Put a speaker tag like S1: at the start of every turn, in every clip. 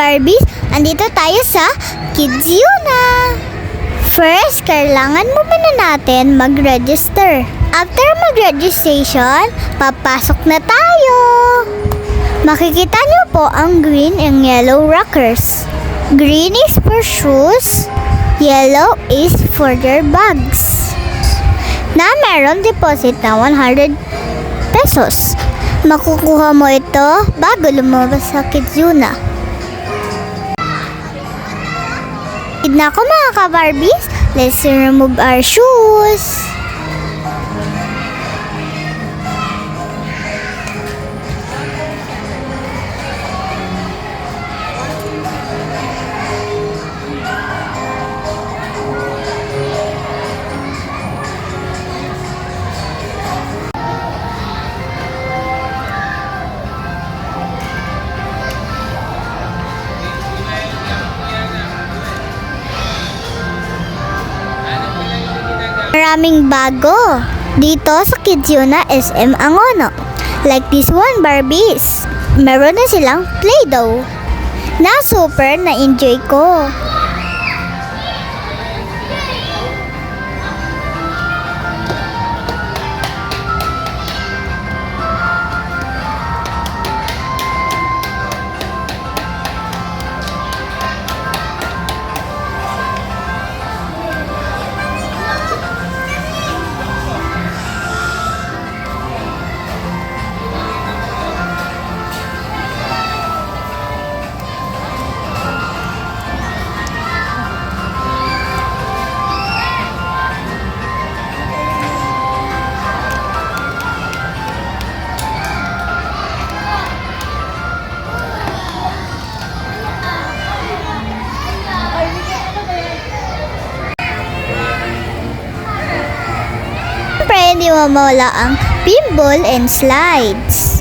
S1: Barbies, andito tayo sa Kids Yuna. First, kailangan muna natin mag-register. After mag-registration, papasok na tayo. Makikita niyo po ang green and yellow rockers. Green is for shoes, yellow is for their bags. Na meron deposit na 100 pesos. Makukuha mo ito bago lumabas sa Kids Yuna. Na ako mga ka-Barbies, let's remove our shoes. Maraming bago dito sa Kids Yuna SM Angono. Like this one, Barbies. Meron na silang Play-Doh na super na-enjoy ko. Hindi mawala ang pinball and slides.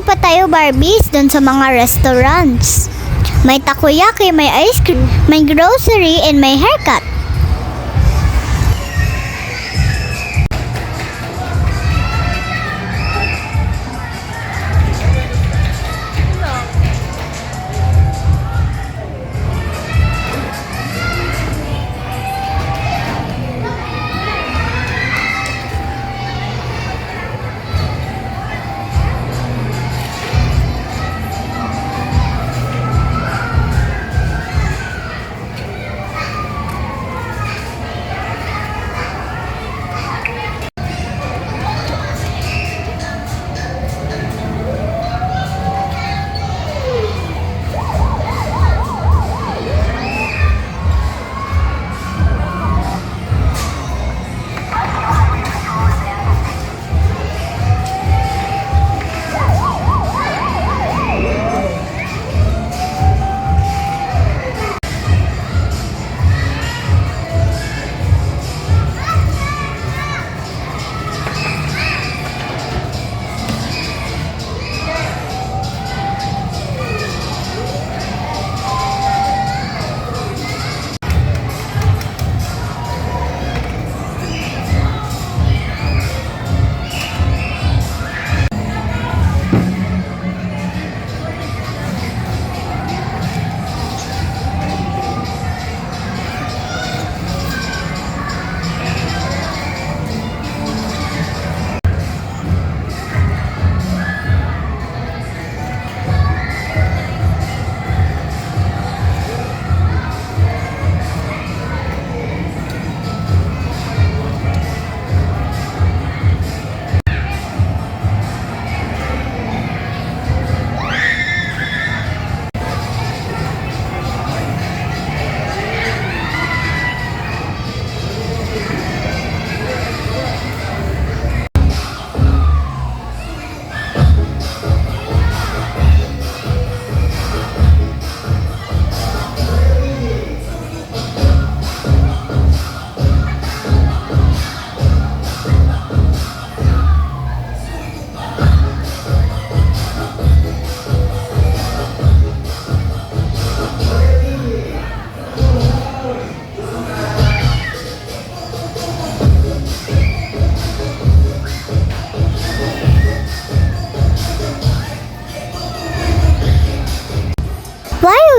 S1: Pa tayo Barbies dun sa mga restaurants. May takoyaki, may ice cream, may grocery, and may haircut.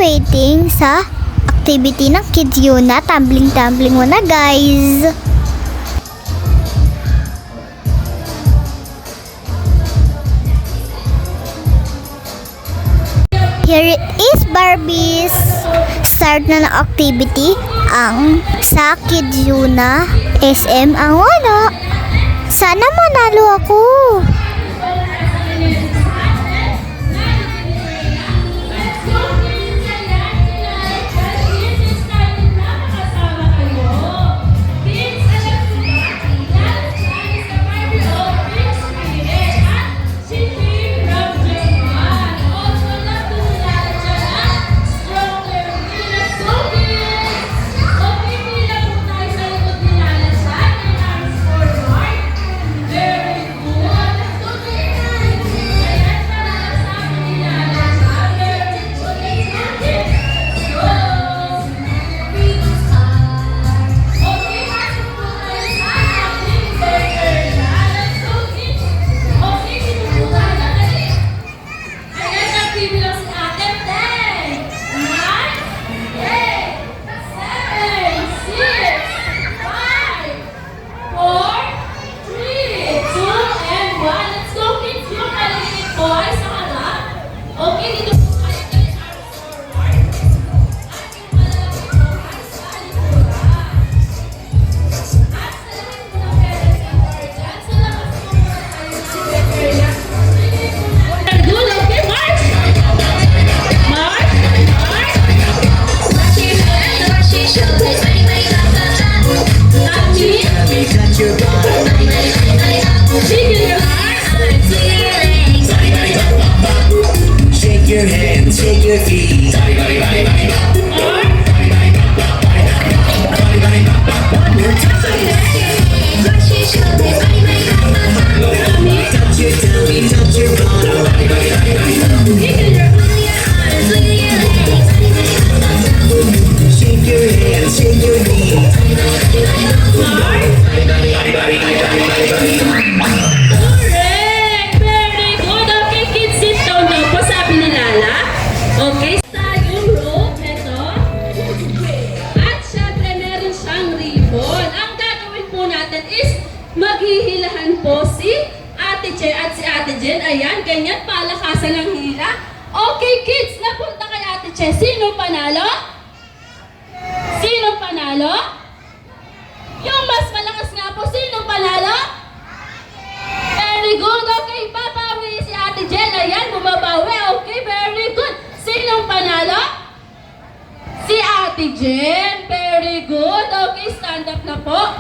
S1: waiting sa activity ng Kids Yuna. Tumbling muna guys. Here it is, Barbies. Start na ng activity ang sa Kids Yuna SM ang wala. Sana manalo ako.
S2: Shake your hands, shake your feet. Touch your tummy, touch your bottom. Shake your hands, shake your feet.
S3: Correct! Very good! Okay, kids, sit down daw po, sabi ni Lala. Okay, tayong rope, ito. At syempre, meron siyang ribbon. Ang gagawin po natin is maghihilahan po si Ate Che at si Ate Jen. Ayan, ganyan, palakasan ng hila. Okay, kids, napunta kay Ate Che. Sino panalo? Sino panalo? Yung mas malakas nga po, sino panalo? Very good. Okay, papawi si Ate Jen. Ayan, bumabawi. Okay, very good. Sinong panalo? Si Ate Jen. Very good. Okay, stand up na po.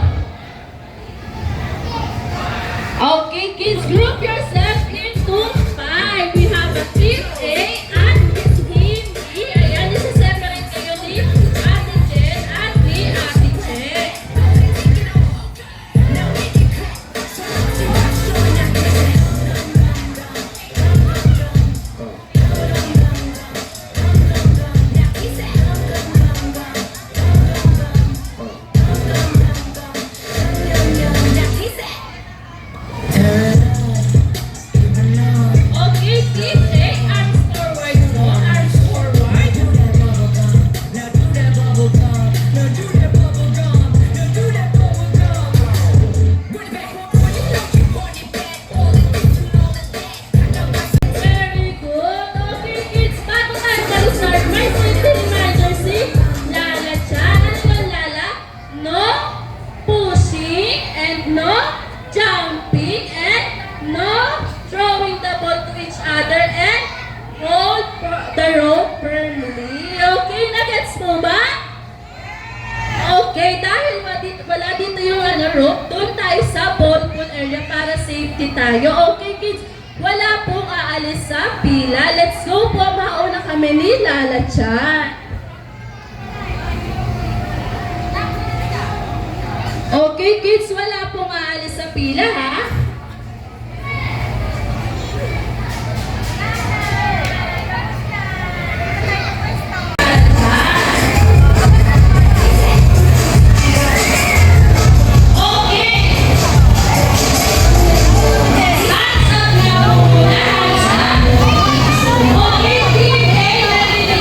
S3: Okay, kids, group yourself into 5. We have a team A and team B. Ayan, isa-separate kayo ni Ate Jen at ni Ate Jen. Okay, team A, arms forward po. Arms forward. Very good. Okay, kids, bago tayo mag-start, may simple reminder si Lala Chan. Ano yun, Lala? No pushing and no jumping and no throwing the ball to each other and hold the rope firmly. Okay, na-gets mo ba? Okay, dahil wala dito yung rope, doon tayo sa ball pool area para safety tayo. Okay, kids, wala pong aalis sa pila. Let's go po, mauna kami ni Lala Chan. Okay, kids, wala pong aalis sa pila, ha? Okay, team A, ready to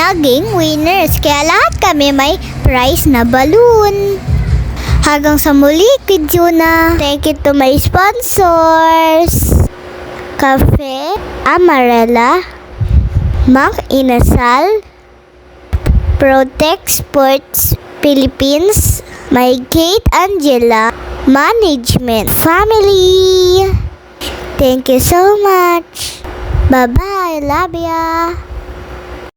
S1: naging winners. Kaya lahat kami may prize na balloon. Hanggang sa muli, Kids Yuna. Thank you to my sponsors. Cafe Amarela, Mac Inasal, Protect Sports Philippines, My Kate Angela, Management Family. Thank you so much. Bye-bye. Love ya.